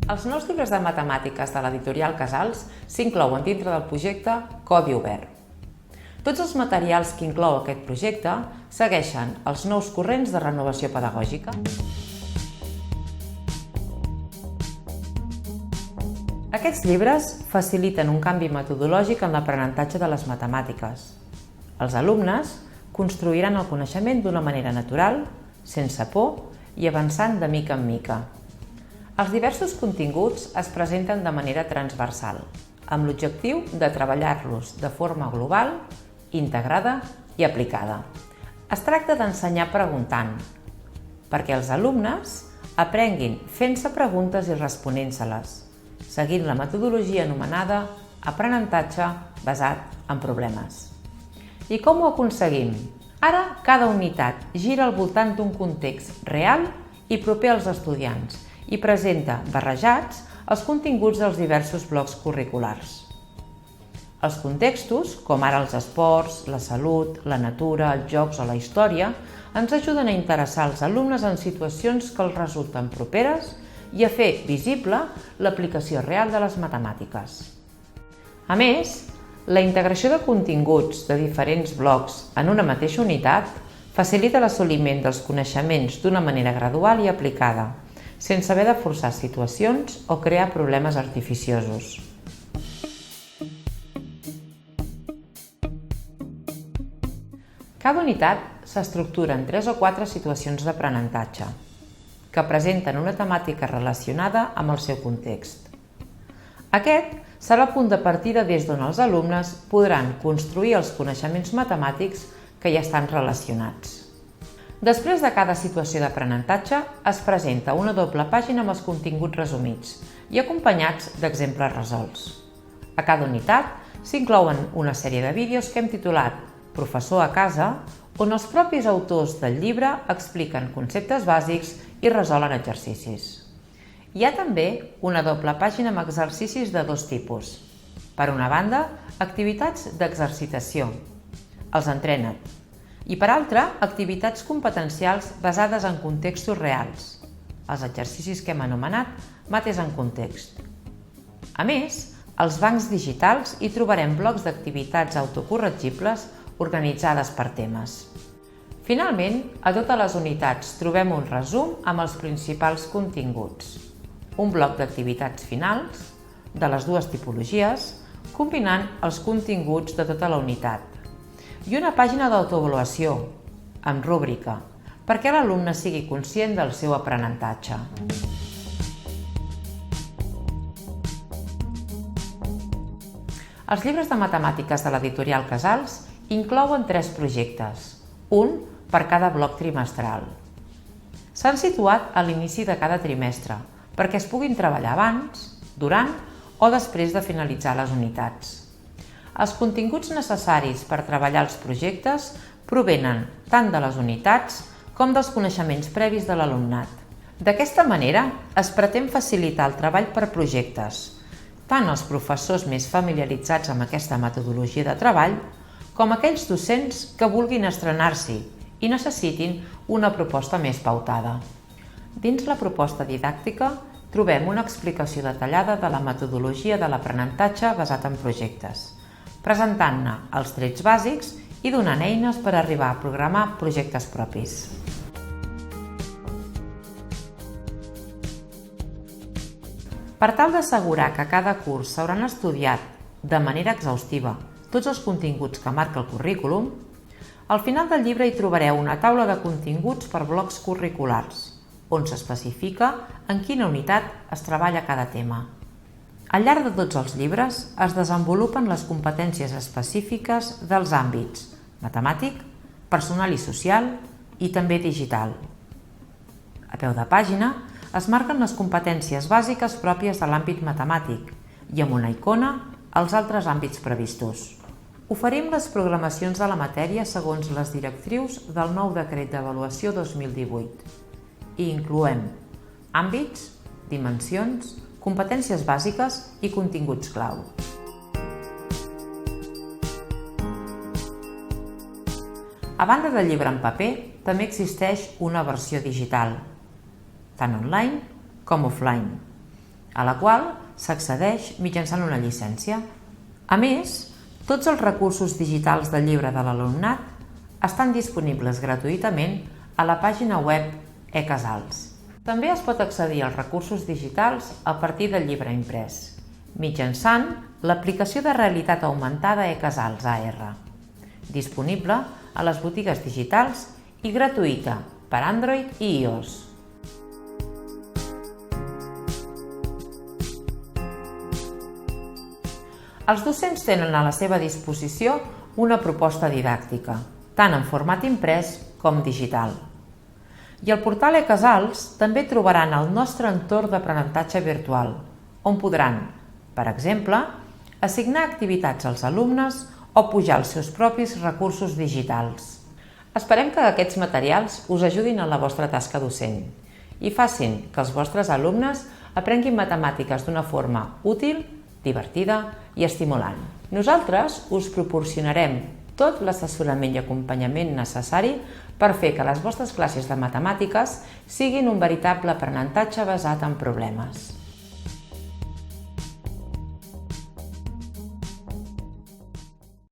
Els nous llibres de matemàtiques de l'editorial Casals s'inclouen dintre del projecte Codi Obert. Tots els materials que inclou aquest projecte segueixen els nous corrents de renovació pedagògica. Aquests llibres faciliten un canvi metodològic en l'aprenentatge de les matemàtiques. Els alumnes construiran el coneixement d'una manera natural, sense por i avançant de mica en mica. Els diversos continguts es presenten de manera transversal, amb l'objectiu de treballar-los de forma global, integrada i aplicada. Es tracta d'ensenyar preguntant, perquè els alumnes aprenguin fent-se preguntes i responent-se-les, seguint la metodologia anomenada aprenentatge basat en problemes. I com ho aconseguim? Ara, cada unitat gira al voltant d'un context real i proper als estudiants i presenta barrejats els continguts dels diversos blocs curriculars. Els contextos, com ara els esports, la salut, la natura, els jocs o la història, ens ajuden a interessar els alumnes en situacions que els resulten properes i a fer visible l'aplicació real de les matemàtiques. A més, la integració de continguts de diferents blocs en una mateixa unitat facilita l'assoliment dels coneixements d'una manera gradual i aplicada, sense haver de forçar situacions o crear problemes artificiosos. Cada unitat s'estructura en 3 o 4 situacions d'aprenentatge, que presenten una temàtica relacionada amb el seu context. Aquest serà el punt de partida des d'on els alumnes podran construir els coneixements matemàtics que ja estan relacionats. Després de cada situació d'aprenentatge es presenta una doble pàgina amb els continguts resumits i acompanyats d'exemples resolts. A cada unitat s'inclouen una sèrie de vídeos que hem titulat Professor a casa, on els propis autors del llibre expliquen conceptes bàsics i resolen exercicis. Hi ha també una doble pàgina amb exercicis de 2 tipus. Per una banda, activitats d'exercitació, els entrena't, i per altra, activitats competencials basades en contextos reals, els exercicis que hem anomenat mates en context. A més, als bancs digitals hi trobarem blocs d'activitats autocorregibles organitzades per temes. Finalment, a totes les unitats trobem un resum amb els principals continguts, un bloc d'activitats finals de les dues tipologies, combinant els continguts de tota la unitat, i una pàgina d'autoavaluació, amb rúbrica, perquè l'alumne sigui conscient del seu aprenentatge. Els llibres de matemàtiques de l'editorial Casals inclouen 3 projectes, un per cada bloc trimestral. S'han situat a l'inici de cada trimestre, perquè es puguin treballar abans, durant o després de finalitzar les unitats. Els continguts necessaris per treballar els projectes provenen tant de les unitats com dels coneixements previs de l'alumnat. D'aquesta manera, es pretén facilitar el treball per projectes, tant als professors més familiaritzats amb aquesta metodologia de treball, com aquells docents que vulguin estrenar-s'hi i necessitin una proposta més pautada. Dins la proposta didàctica, trobem una explicació detallada de la metodologia de l'aprenentatge basat en projectes, presentant-ne els trets bàsics i donant eines per arribar a programar projectes propis. Per tal d'assegurar que cada curs s'hauran estudiat de manera exhaustiva tots els continguts que marca el currículum, al final del llibre hi trobareu una taula de continguts per blocs curriculars, on s'especifica en quina unitat es treballa cada tema. Al llarg de tots els llibres es desenvolupen les competències específiques dels àmbits matemàtic, personal i social i també digital. A peu de pàgina es marquen les competències bàsiques pròpies de l'àmbit matemàtic i amb una icona els altres àmbits previstos. Oferim les programacions de la matèria segons les directrius del nou Decret d'Avaluació 2018 i incloem àmbits, dimensions, competències bàsiques i continguts clau. A banda del llibre en paper, també existeix una versió digital, tant online com offline. a la qual s'accedeix mitjançant una llicència. A més, tots els recursos digitals del llibre de l'alumnat estan disponibles gratuïtament a la pàgina web eCasals. També es pot accedir als recursos digitals a partir del llibre imprès, mitjançant l'aplicació de realitat augmentada eCasals AR, disponible a les botigues digitals i gratuïta per Android i iOS. Els docents tenen a la seva disposició una proposta didàctica, tant en format imprès com digital. I al portal eCasals també trobaran el nostre entorn d'aprenentatge virtual, on podran, per exemple, assignar activitats als alumnes o pujar els seus propis recursos digitals. Esperem que aquests materials us ajudin en la vostra tasca docent i facin que els vostres alumnes aprenguin matemàtiques d'una forma útil, divertida i estimulant. Nosaltres us proporcionarem tot l'assessorament i acompanyament necessari per fer que les vostres classes de matemàtiques siguin un veritable aprenentatge basat en problemes.